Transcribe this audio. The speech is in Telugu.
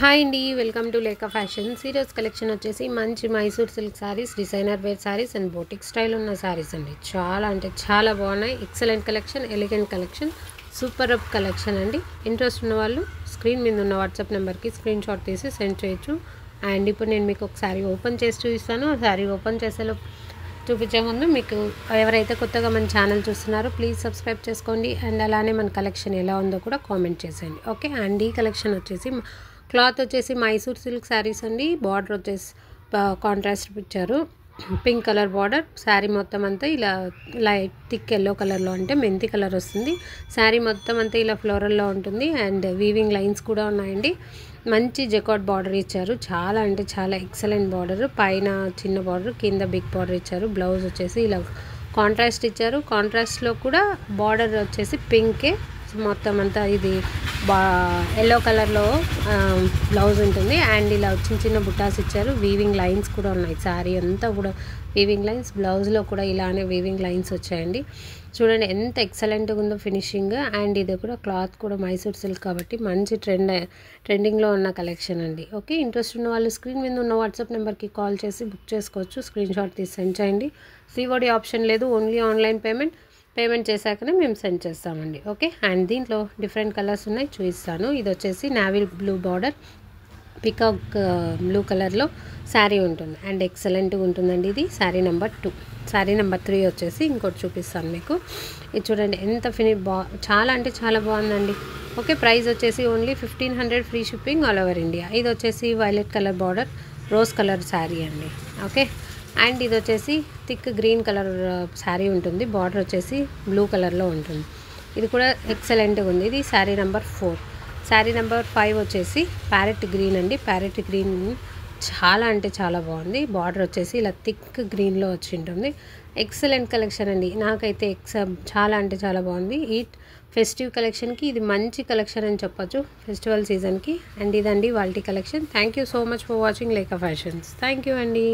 హాయ్ అండి, వెల్కమ్ టు లేకా ఫ్యాషన్స్. ఈరోజు కలెక్షన్ వచ్చేసి మంచి Mysore silk saris, designer wear saris and boutique style ఉన్న శారీస్ అండి. చాలా అంటే చాలా బాగున్నాయి. Excellent collection, elegant collection, super up collection అండి. ఇంట్రెస్ట్ ఉన్న వాళ్ళు స్క్రీన్ మీద ఉన్న వాట్సాప్ నెంబర్కి స్క్రీన్ షాట్ తీసి సెండ్ చేయొచ్చు. అండ్ ఇప్పుడు నేను మీకు ఒక శారీ ఓపెన్ చేసి చూపిస్తాను. ఆ శారీ ఓపెన్ చేసేలో చూపించే ముందు మీకు ఎవరైతే కొత్తగా మన ఛానల్ చూస్తున్నారో ప్లీజ్ సబ్స్క్రైబ్ చేసుకోండి. అండ్ అలానే మన కలెక్షన్ ఎలా ఉందో కూడా కామెంట్ చేసేయండి. ఓకే. అండ్ ఈ కలెక్షన్ వచ్చేసి క్లాత్ వచ్చేసి మైసూర్ సిల్క్ శారీస్ అండి. బార్డర్ వచ్చేసి కాంట్రాస్ట్ ఇచ్చారు, పింక్ కలర్ బార్డర్. శారీ మొత్తం అంతా ఇలా లైట్ థిక్ ఎల్లో కలర్లో అంటే మెంతి కలర్ వస్తుంది. శారీ మొత్తం అంతా ఇలా ఫ్లోరల్లో ఉంటుంది. అండ్ వీవింగ్ లైన్స్ కూడా ఉన్నాయండి. మంచి జకార్డ్ బార్డర్ ఇచ్చారు. చాలా అంటే చాలా ఎక్సలెంట్ బార్డర్. పైన చిన్న బార్డర్, కింద బిగ్ బార్డర్ ఇచ్చారు. బ్లౌజ్ వచ్చేసి ఇలా కాంట్రాస్ట్ ఇచ్చారు. కాంట్రాస్ట్లో కూడా బార్డర్ వచ్చేసి పింకే. మొత్తం అంతా ఇది ఎల్లో కలర్లో బ్లౌజ్ ఉంటుంది. అండ్ ఇలా చిన్న చిన్న బుట్టాస్ ఇచ్చారు. వీవింగ్ లైన్స్ కూడా ఉన్నాయి. శారీ అంతా కూడా వీవింగ్ లైన్స్, బ్లౌజ్లో కూడా ఇలానే వీవింగ్ లైన్స్ వచ్చాయండి. చూడండి ఎంత ఎక్సలెంట్గా ఉందో ఫినిషింగ్. అండ్ ఇది కూడా క్లాత్ కూడా మైసూర్ సిల్క్ కాబట్టి మంచి ట్రెండింగ్లో ఉన్న కలెక్షన్ అండి. ఓకే. ఇంట్రెస్ట్ ఉన్న వాళ్ళు స్క్రీన్ మీద ఉన్న వాట్సాప్ నెంబర్కి కాల్ చేసి బుక్ చేసుకోవచ్చు. స్క్రీన్ షాట్ తీసి సెండ్ చేయండి. సిఓడి ఆప్షన్ లేదు, ఓన్లీ ఆన్లైన్ పేమెంట్ చేశాకనే మేము సెండ్ చేస్తామండి. ఓకే. అండ్ దీంట్లో డిఫరెంట్ కలర్స్ ఉన్నాయి, చూపిస్తాను. ఇది వచ్చేసి navy blue border, peacock blue కలర్లో శారీ ఉంటుంది. అండ్ ఎక్సలెంట్గా ఉంటుందండి. ఇది శారీ నెంబర్ 2. శారీ నెంబర్ 3 వచ్చేసి ఇంకోటి చూపిస్తాను మీకు. ఇది చూడండి ఎంత చాలా అంటే చాలా బాగుందండి. ఓకే. ప్రైస్ వచ్చేసి only 1500, free shipping all over India. ఇది వచ్చేసి violet colour border, rose colour sari అండి. ఓకే. అండ్ ఇది వచ్చేసి థిక్ గ్రీన్ కలర్ శారీ ఉంటుంది. బార్డర్ వచ్చేసి బ్లూ కలర్లో ఉంటుంది. ఇది కూడా ఎక్సలెంట్గా ఉంది. ఇది శారీ నెంబర్ 4. శారీ నెంబర్ 5 వచ్చేసి ప్యారెట్ గ్రీన్ అండి. ప్యారెట్ గ్రీన్ చాలా అంటే చాలా బాగుంది. బార్డర్ వచ్చేసి ఇలా థిక్ గ్రీన్లో వచ్చి ఉంటుంది. ఎక్సలెంట్ కలెక్షన్ అండి. నాకైతే చాలా అంటే చాలా బాగుంది. ఈ ఫెస్టివ్ కలెక్షన్కి ఇది మంచి కలెక్షన్ అని చెప్పొచ్చు, ఫెస్టివల్ సీజన్కి. అండ్ ఇదండి వాళ్ళ కలెక్షన్. Thank you so much for watching Leka fashions. Thank you అండి.